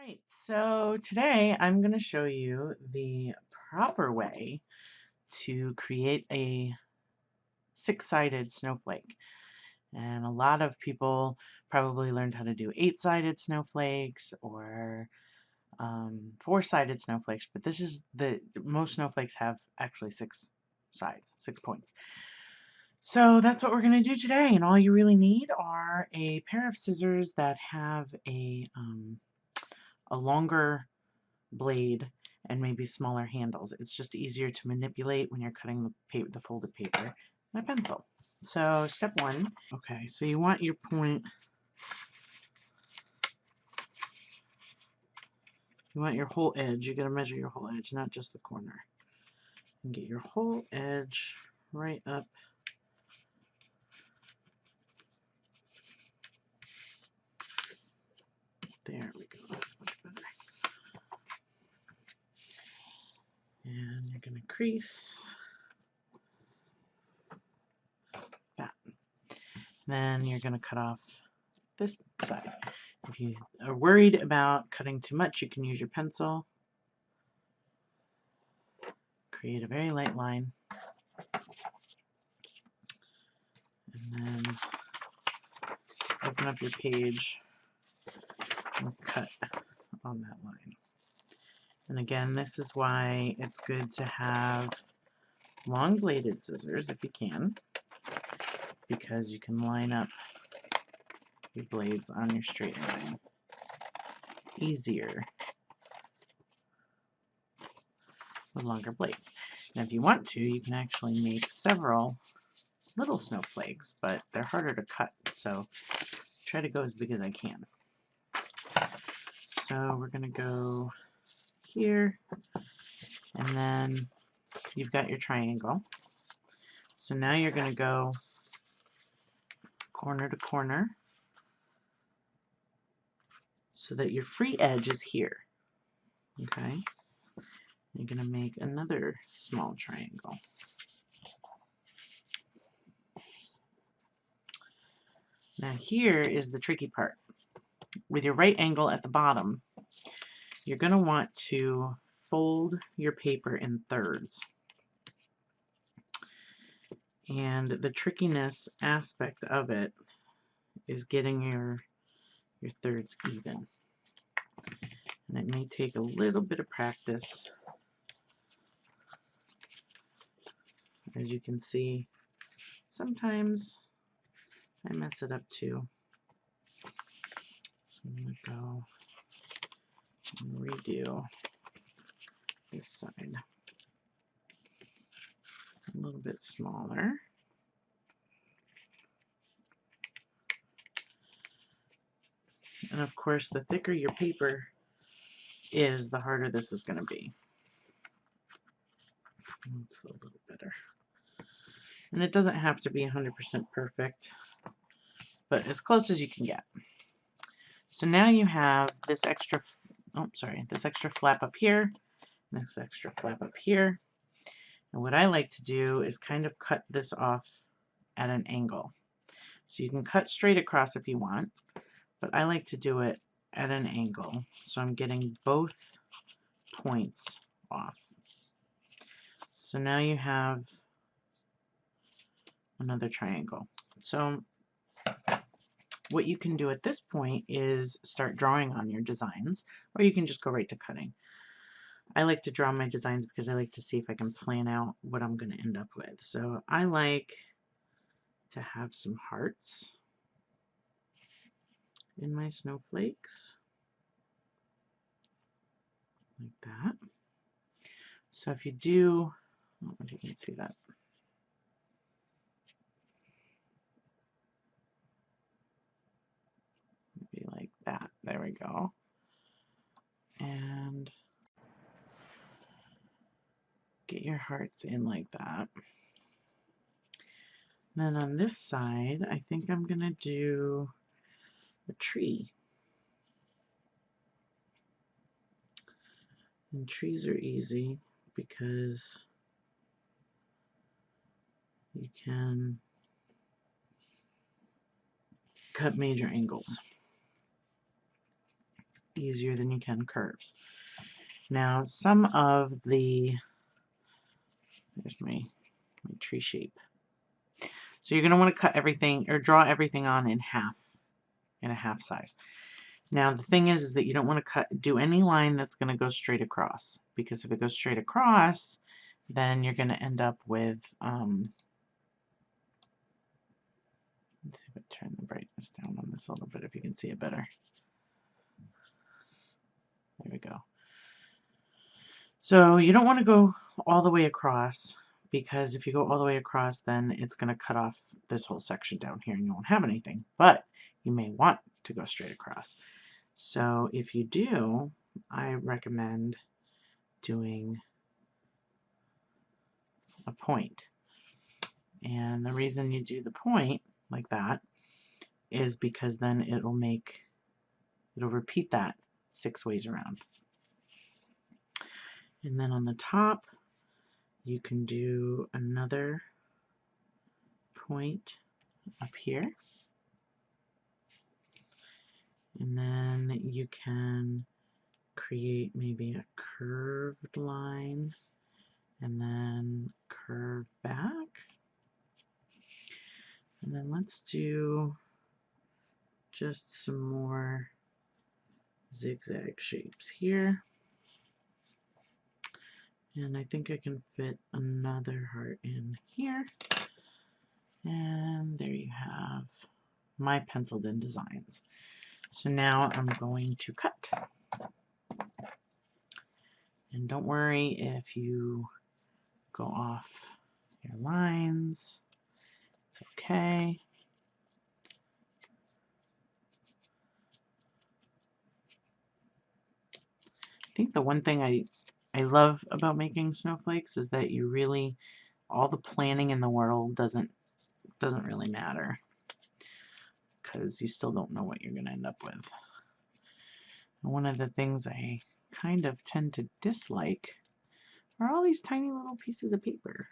Right, so today I'm going to show you the proper way to create a six-sided snowflake. And a lot of people probably learned how to do eight-sided snowflakes or four-sided snowflakes, but this is most snowflakes have actually six sides, 6 points. So that's what we're going to do today, and all you really need are a pair of scissors that have a longer blade and maybe smaller handles. It's just easier to manipulate when you're cutting the folded paper, and a pencil. So step one, okay, so you want your point, you want your whole edge. You got to measure your whole edge, not just the corner. And get your whole edge right up there. We go. That's much better. And you're going to crease that. Then you're going to cut off this side. If you are worried about cutting too much, you can use your pencil. Create a very light line. And then open up your page and cut on that line. And again, this is why it's good to have long bladed scissors if you can, because you can line up your blades on your straight line easier with longer blades. Now if you want to, you can actually make several little snowflakes, but they're harder to cut, so try to go as big as I can. So we're going to go here, and then you've got your triangle. So now you're going to go corner to corner so that your free edge is here. Okay? You're going to make another small triangle. Now here is the tricky part. With your right angle at the bottom, you're going to want to fold your paper in thirds. And the trickiness aspect of it is getting your thirds even. And it may take a little bit of practice. As you can see, sometimes I mess it up too. So I'm going to go and redo this side. A little bit smaller. And of course, the thicker your paper is, the harder this is going to be. It's a little better. And it doesn't have to be 100% perfect, but as close as you can get. So now you have this extra, this extra flap up here, this extra flap up here. And what I like to do is kind of cut this off at an angle. So you can cut straight across if you want, but I like to do it at an angle. So I'm getting both points off. So now you have another triangle. So what you can do at this point is start drawing on your designs, or you can just go right to cutting. I like to draw my designs because I like to see if I can plan out what I'm going to end up with. So I like to have some hearts in my snowflakes, like that. So if you do, I don't know if you can see that. Maybe like that. There we go. And get your hearts in like that. Then on this side, I think I'm going to do a tree. And trees are easy because you can cut major angles. easier than you can curves. Now, some of the, there's my tree shape. So you're going to want to cut everything or draw everything on in a half size. Now the thing is that you don't want to do any line that's going to go straight across, because if it goes straight across, then you're going to end up with, let's see if I turn the brightness down on this a little bit if you can see it better. There we go. So you don't want to go all the way across, because if you go all the way across, then it's going to cut off this whole section down here and you won't have anything. But you may want to go straight across. So if you do, I recommend doing a point. And the reason you do the point like that is because then it'll repeat that 6 ways around. And then on the top, you can do another point up here. And then you can create maybe a curved line and then curve back. And then let's do just some more zigzag shapes here. And I think I can fit another heart in here. And there you have my penciled in designs. So now I'm going to cut. And don't worry if you go off your lines. It's okay. I think the one thing I love about making snowflakes is that you really, all the planning in the world doesn't really matter, because you still don't know what you're going to end up with. And one of the things I kind of tend to dislike are all these tiny little pieces of paper.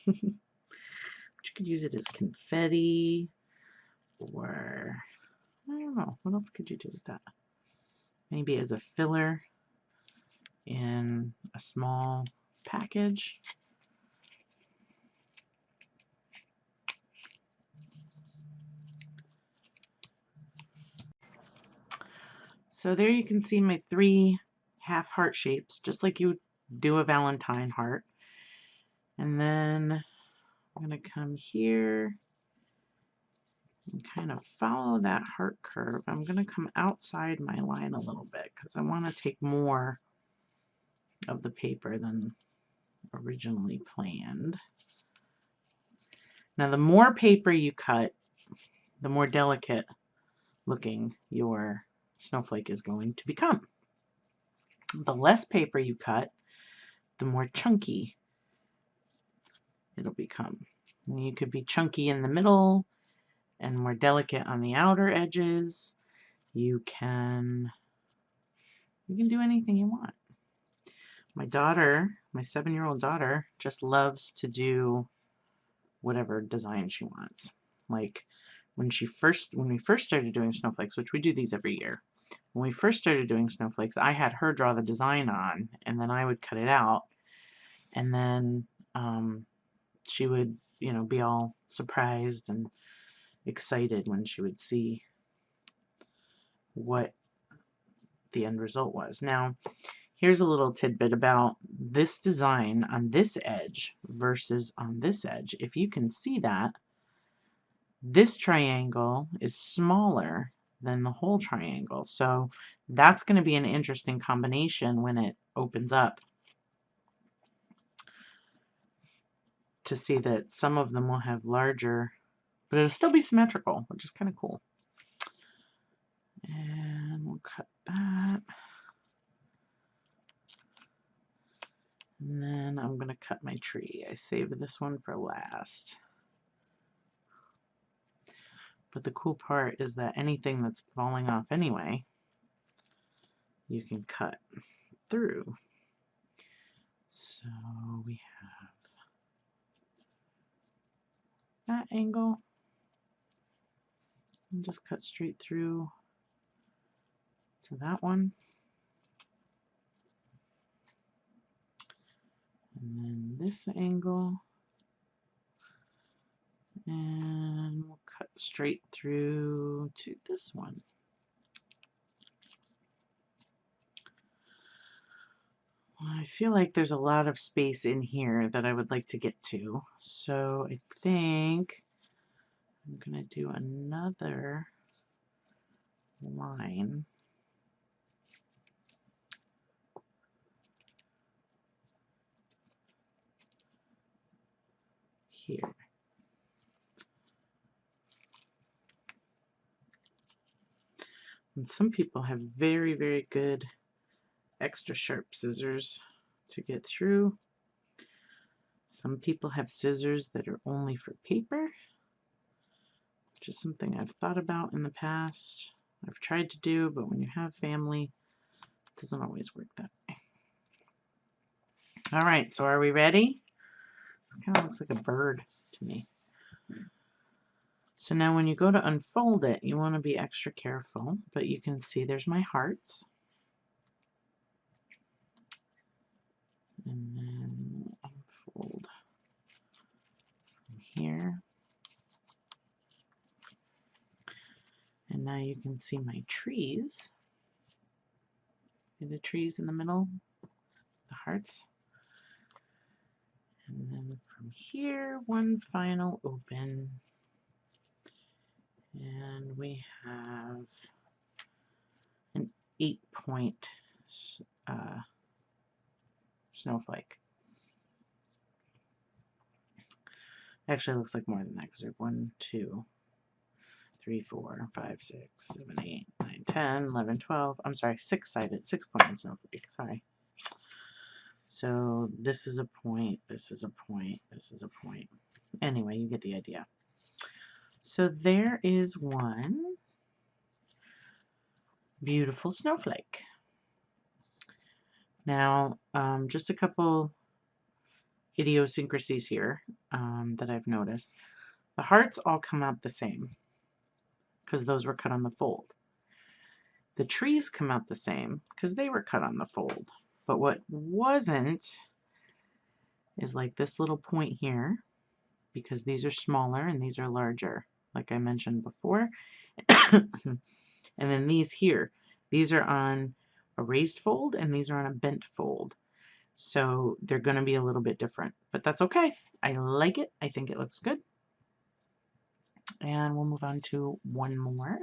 But you could use it as confetti, or I don't know, what else could you do with that? Maybe as a filler in a small package. So there you can see my 3 half heart shapes, just like you would do a Valentine heart. And then I'm going to come here and kind of follow that heart curve. I'm going to come outside my line a little bit because I want to take more of the paper than originally planned. Now the more paper you cut, the more delicate looking your snowflake is going to become. The less paper you cut, the more chunky it'll become. And you could be chunky in the middle and more delicate on the outer edges. You can do anything you want. My daughter, my 7-year-old daughter, just loves to do whatever design she wants. Like when we first started doing snowflakes, which we do these every year. When we first started doing snowflakes, I had her draw the design on, and then I would cut it out, and then she would, be all surprised and excited when she would see what the end result was. Now, here's a little tidbit about this design on this edge versus on this edge. If you can see that, this triangle is smaller than the whole triangle. So that's going to be an interesting combination when it opens up, to see that some of them will have larger, but it'll still be symmetrical, which is kind of cool. And we'll cut that. And then I'm going to cut my tree. I saved this one for last. But the cool part is that anything that's falling off anyway, you can cut through. So we have that angle, and just cut straight through to that one. And then this angle. And we'll cut straight through to this one. I feel like there's a lot of space in here that I would like to get to. So I think I'm going to do another line here. And some people have very, very good extra sharp scissors to get through. Some people have scissors that are only for paper, which is something I've thought about in the past. I've tried to do, but when you have family, it doesn't always work that way. All right, so are we ready? It kind of looks like a bird to me. So now when you go to unfold it, you want to be extra careful, but you can see there's my hearts. And then unfold from here. And now you can see my trees. See the trees in the middle? The hearts. And then from here, one final open. And we have an 8-point snowflake. Actually, it looks like more than that because there's 1, 2, 3, 4, 5, 6, 7, 8, 9, 10, 11, 12. I'm sorry, 6-sided, 6-pointed snowflake. Sorry. So this is a point, this is a point, this is a point. Anyway, you get the idea. So there is one beautiful snowflake. Now, just a couple idiosyncrasies here that I've noticed. The hearts all come out the same because those were cut on the fold. The trees come out the same because they were cut on the fold. But what wasn't is like this little point here, because these are smaller and these are larger, like I mentioned before. And then these here, these are on a raised fold and these are on a bent fold. So they're going to be a little bit different, but that's okay. I like it. I think it looks good. And we'll move on to one more.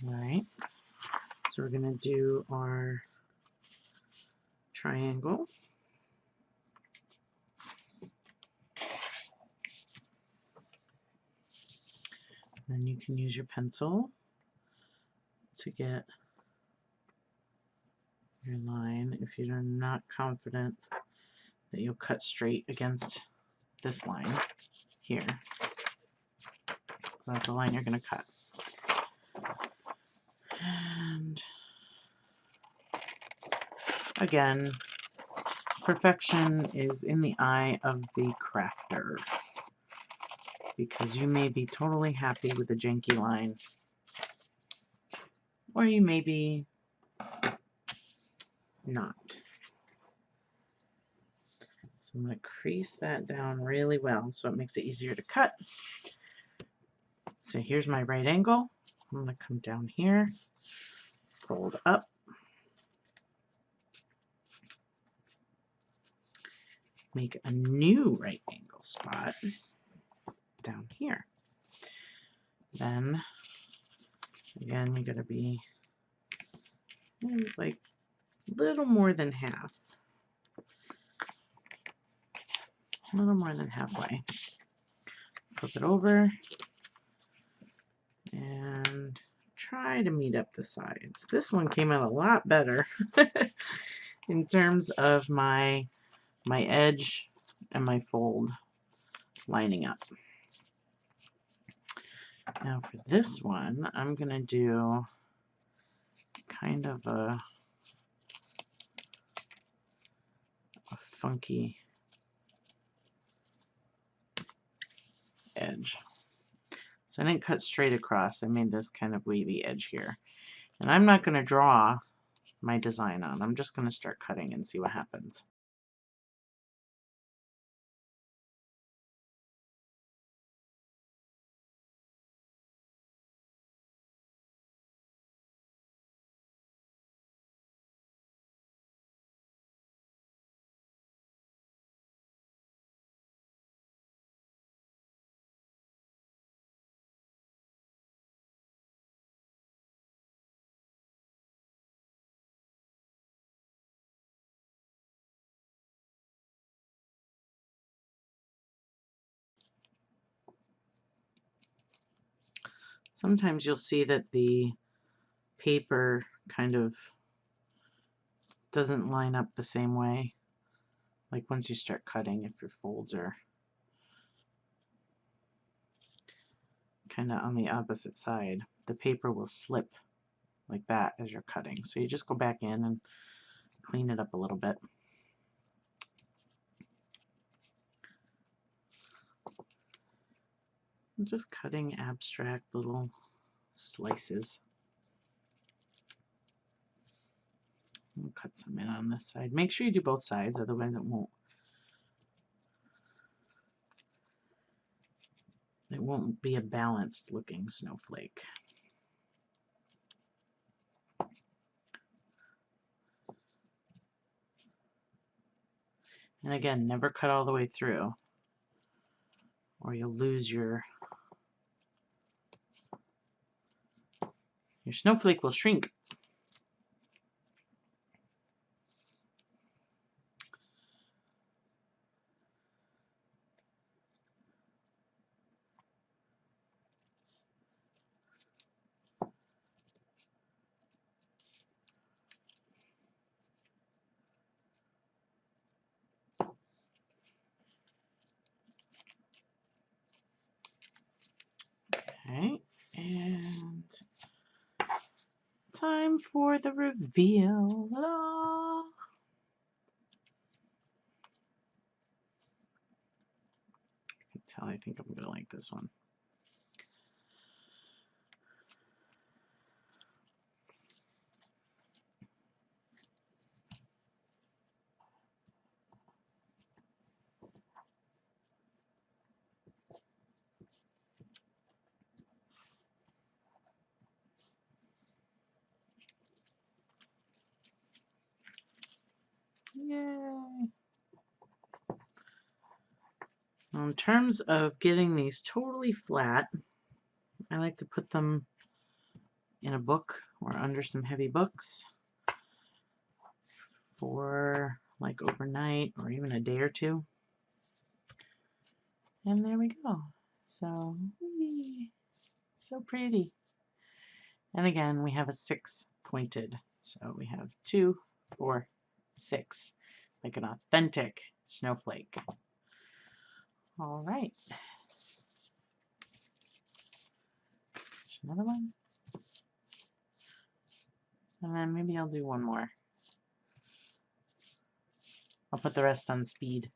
All right, so we're going to do our triangle. Then you can use your pencil to get your line if you're not confident that you'll cut straight against this line here. So that's the line you're going to cut. And again, perfection is in the eye of the crafter, because you may be totally happy with a janky line, or you may be not. So I'm going to crease that down really well so it makes it easier to cut. So here's my right angle. I'm going to come down here, fold up, make a new right angle spot down here. Then again, you're going to be like a little more than half. A little more than halfway. Flip it over and try to meet up the sides. This one came out a lot better in terms of my edge and my fold lining up. Now for this one, I'm going to do kind of a funky edge. So I didn't cut straight across. I made this kind of wavy edge here. And I'm not going to draw my design on. I'm just going to start cutting and see what happens. Sometimes you'll see that the paper kind of doesn't line up the same way. Like once you start cutting, if your folds are kind of on the opposite side, the paper will slip like that as you're cutting. So you just go back in and clean it up a little bit. I'm just cutting abstract little slices. I'll cut some in on this side. Make sure you do both sides, otherwise it won't be a balanced looking snowflake. And again, never cut all the way through, or you'll lose your snowflake will shrink. Okay, and time for the reveal. La. I can tell I think I'm going to like this one. Yay! Now in terms of getting these totally flat, I like to put them in a book or under some heavy books for like overnight or even a day or two. And there we go. So, so pretty. And again, we have a 6 pointed. So we have 2, 4, 6, like an authentic snowflake. All right. There's another one. And then maybe I'll do one more. I'll put the rest on speed.